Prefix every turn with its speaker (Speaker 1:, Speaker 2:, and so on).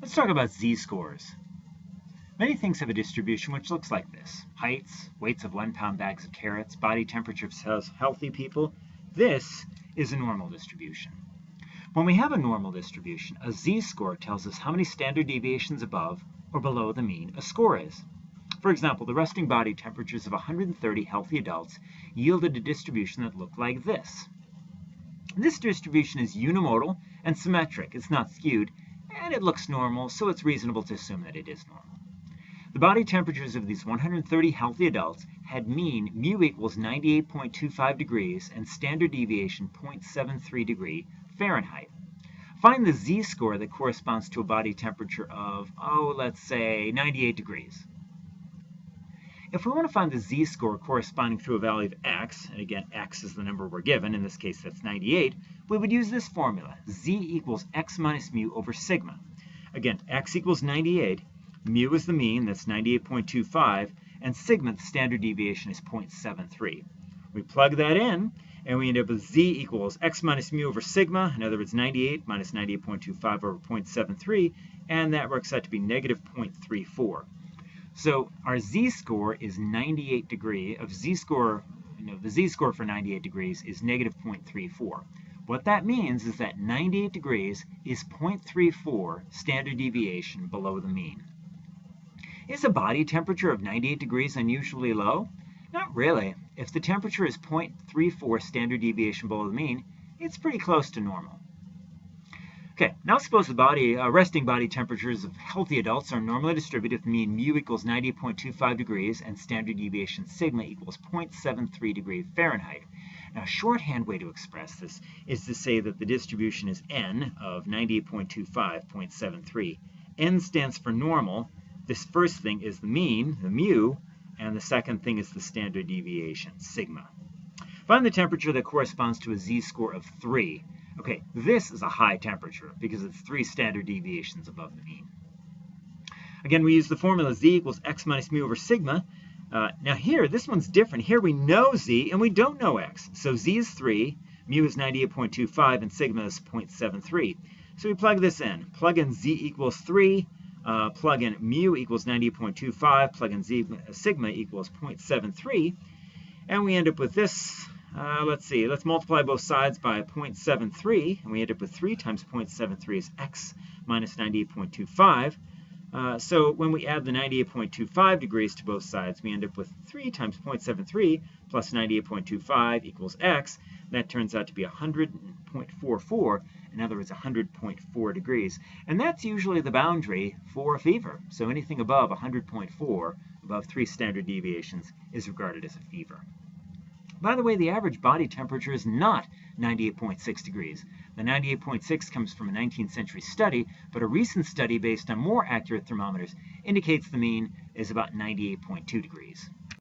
Speaker 1: Let's talk about z-scores. Many things have a distribution which looks like this. Heights, weights of 1-pound bags of carrots, body temperature of healthy people. This is a normal distribution. When we have a normal distribution, a z-score tells us how many standard deviations above or below the mean a score is. For example, the resting body temperatures of 130 healthy adults yielded a distribution that looked like this. This distribution is unimodal and symmetric. It's not skewed, and it looks normal, so it's reasonable to assume that it is normal. The body temperatures of these 130 healthy adults had mean mu equals 98.25 degrees and standard deviation 0.73 degree Fahrenheit. Find the z-score that corresponds to a body temperature of, let's say 98 degrees. If we want to find the z-score corresponding to a value of x, and again, x is the number we're given, in this case that's 98, we would use this formula, z equals x minus mu over sigma. Again, x equals 98, mu is the mean, that's 98.25, and sigma, the standard deviation, is 0.73. We plug that in, and we end up with z equals x minus mu over sigma, in other words, 98 minus 98.25 over 0.73, and that works out to be negative 0.34. So our z-score is 98 degrees. The z-score for 98 degrees is negative 0.34. What that means is that 98 degrees is 0.34 standard deviation below the mean. Is a body temperature of 98 degrees unusually low? Not really. If the temperature is 0.34 standard deviation below the mean, it's pretty close to normal. Okay, now suppose the resting body temperatures of healthy adults are normally distributed with mean mu equals 98.25 degrees and standard deviation sigma equals 0.73 degree Fahrenheit. Now, a shorthand way to express this is to say that the distribution is n of 98.25, 0.73. N stands for normal. This first thing is the mean, the mu, and the second thing is the standard deviation, sigma. Find the temperature that corresponds to a z-score of 3. Okay, this is a high temperature because it's 3 standard deviations above the mean. Again, we use the formula z equals x minus mu over sigma. Now here, this one's different. Here we know z and we don't know x. So z is 3, mu is 98.25, and sigma is 0.73. So we plug this in. Plug in z equals 3, plug in mu equals 98.25, plug in sigma equals 0.73, and we end up with this. Let's multiply both sides by 0.73, and we end up with 3 times 0.73 is x minus 98.25. So when we add the 98.25 degrees to both sides, we end up with 3 times 0.73 plus 98.25 equals x. That turns out to be 100.44, in other words, 100.4 degrees. And that's usually the boundary for a fever. So anything above 100.4, above 3 standard deviations, is regarded as a fever. By the way, the average body temperature is not 98.6 degrees. The 98.6 comes from a 19th century study, but a recent study based on more accurate thermometers indicates the mean is about 98.2 degrees.